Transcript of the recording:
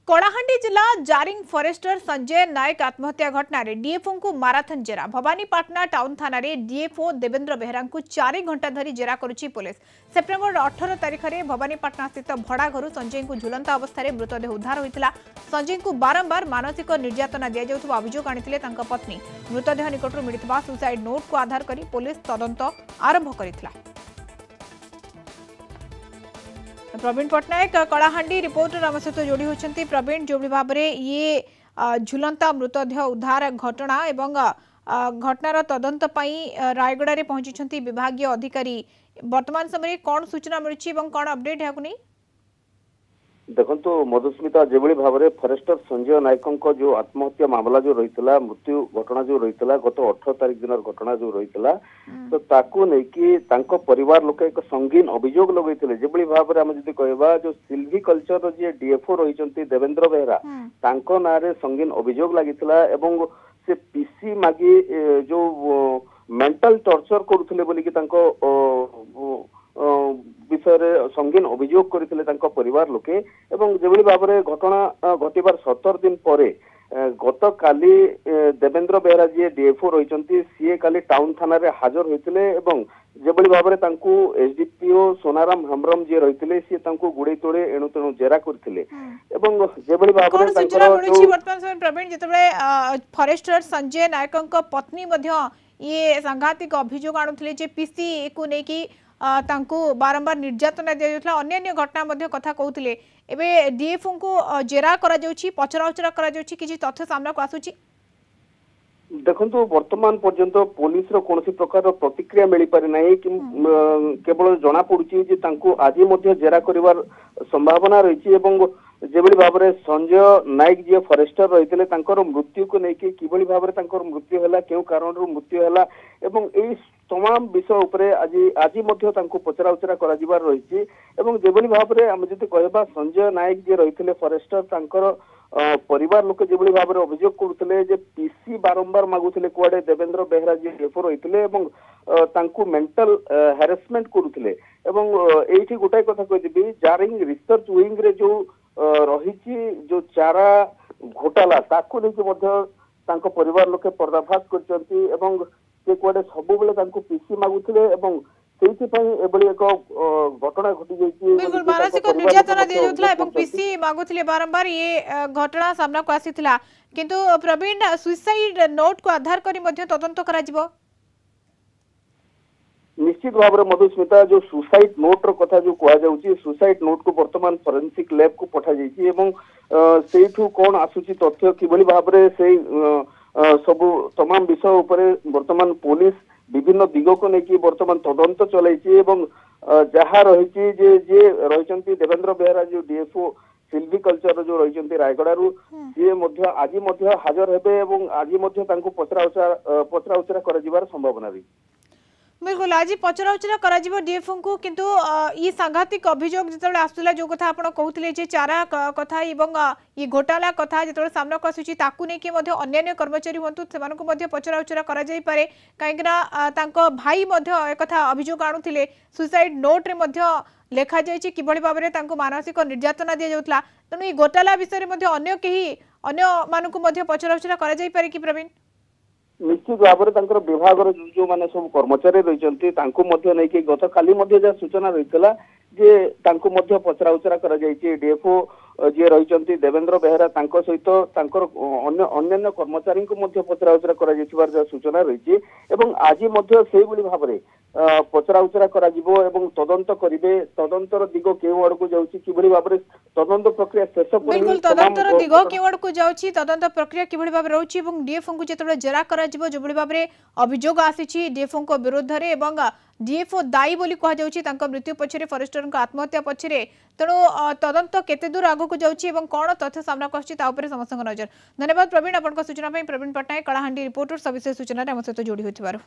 कलाहांडी जिला jarring forester Sanjay नायक आत्महत्या घटना रे डीएफओ को माराथन जेरा भवानीपाटना टाउन थाना रे डीएफओ देवेंद्र बेहरा को 4 घंटा धरी जेरा करुची पुलिस। सेप्टेम्बर 18 तारिख में भवानीपाटना स्थित भड़ा घर संजय को झुलंता अवस्था रे मृतदेह उद्धार होता। संजय को बारंबार मानसिक निर्यातना दि जाउथबा अभियोग आनिथिले तांका पत्नी। मृतदेह निकटरू मिलिथिबा सुसाइड नोट को आधार करी पुलिस तदंत आरंभ करिथिला। प्रवीण पट्टनायक कलाहांडी रिपोर्टर आम सहित जोड़ी होती। प्रवीण, जो भाव में ये झुलंता मृतदेह उद्धार घटना एवं घटनार तदंत रायगड़ा रे पहुंची विभागीय अधिकारी, वर्तमान समय कौन सूचना मिली कौन अपडेट है? देखो मधुस्मिता, जो भाव में फॉरेस्टर संजय नायक जो आत्महत्या मामला जो रही मृत्यु घटना जो रही गत 18 तारिख दिन घटना जो रही तो ताकू नहीं परिवार लोक एक संगीन अभियोग लगे। जो भाव में आम जब कह जो सिल्वी कल्चर जी डीएफओ रही देवेंद्र बेहरा ना संगीन अभियोग लगी से पीसी मागी जो मेंटल टॉर्चर करुले बोलिकी विषय संगीन अभियोग करते परिवार लोके। एवं जो भाव में घटना घटवार 17 दिन पर गत काली देवेंद्र बेहरा जी डीएफओ रही सी काली टाउन थाना रे हाजर होते एवं जो भाव में एसडीपीओ सोनाराम हेम्ब्रम जी रही सी गुड़े तोड़े एणु तेणु जेरा करते जो भाव में प्रवीण जो फॉरेस्टर संजय नायक पत्नी ये सांघातिक अभियोग आणुथिले जे पीसी को लेकिन बारंबार निर्यातना दि जाउथला, अन्य घटना कथा कहते एवं डीएफओ को जेरा पचराउचरा किसी तथ्य सामना को आसुची? देखो वर्तमान पर्यंत पुलिस रो कौन प्रकार प्रतिक्रिया मिल पारि नहीं कि केवल जना पड़ुची जे तांको आज मध्य जेरा करिवार संभावना रही। जो भाव में संजय नायक जी फॉरेस्टर रही मृत्यु को लेकिन किभली भाव में मृत्यु है क्यों कारण मृत्यु है एवं यही तमाम विषय उपरे आज पचरा उचरा कर रही। जो भाव में आम जब कह संजय नायक जी रही फॉरेस्टर परिवार लोक जो भाव में अभियोग करते पीसी बारंबार मागुले कुआडे देवेंद्र बेहरा जी डीएफओ रही मेंटल हेरासमेंट करुले। ये गोटाए कथा कही जारिंग रिसर्च विंग रे जो रही जो चारा घोटाला ताकू लेकिन परिवार लोके पर्दाफाश कर कुआडे सब पीसी मागुले एक घटना घटी मानसिक निर्यातना दि जाउथला एवं पीसी मागुथिले बारंबार ये घटना सामना को आसीथिला। किंतु प्रवीण, सुसाइड नोट को आधार करी मध्य तदंत करा जिवो? निश्चित भाव में मधुस्मिता, जो सुसाइड नोट रो कथा जो कहा जाउची सुसाइड नोट को वर्तमान फोरेंसिक लैब को पठा जाइछि एवं सेठू कौन आसुची तथ्य किभली भाव में से सब तमाम विषय उपरे वर्तमान पुलिस विभिन्न दिग को लेकिन वर्तमान तदंत चलाई जहाँ रही रही देवेंद्र बेहरा जो डीएफओ सिल्वी कल्चर जो रही रायगड़ू सी आज हाजर हेबे आज पचरा उचरा कर संभावना रही। बिल्कुल, आज पचरा उचरा करा डीएफओ को, किंतु ये सांघातिक अभियोग जो आसुला जो कथा आपण कहते जे चारा कथा एवं ये घोटाला कथा जो सामना को आसुची ताकू नहीं कि अन्य कर्मचारी हूँ से पचरा उचरा करा जाई पारे कहीं भाई एक अभियोग आणुथिले सुसाइड नोट रे लेखा जाइए किभली भाव में मानसिक निर्यातना दि जाउथला। तेणु ये घोटाला विषय में अन्य कहीं अन्य मानक पचरा उचरा करा जाई पारे कि प्रवीण? निश्चित भाव में विभाग जो मैंने सब कर्मचारी रही गत काली सूचना रही जे पचरा उचरा कर डीएफओ जी रही देवेंद्र बेहरा सहित अन्य कर्मचारी को पचरा उचरा कर सूचना रही आज से भाव में पचरा उचरा कर तदंत करेंगे तदंतर दिग क्यों आड़ को जाऊँगी भाव में तदंत प्रक्रिया शेष तदंतर दिग क्यों आड़ को जाऊँगी तदंत प्रक्रिया किभली भाव रोची डीएफओ को जो जेरा कर जो भाव में अभियोग आसी डीएफओ विरुद्ध में डीएफओ दायी बोली कह जाउची मृत्यु पछरे फॉरेस्टर आत्महत्या पछरे। तेणु तदंत केते दूर आगो को जाउची कौन तथ्य सामना को आछि ता उपरे समस्त नजर। धन्यवाद प्रवीण, आपन सूचना प्रवीण पट्टनायक कलाहांडी रिपोर्टर सविशेष सूचना आम सहित जोड़ी होथिबारु।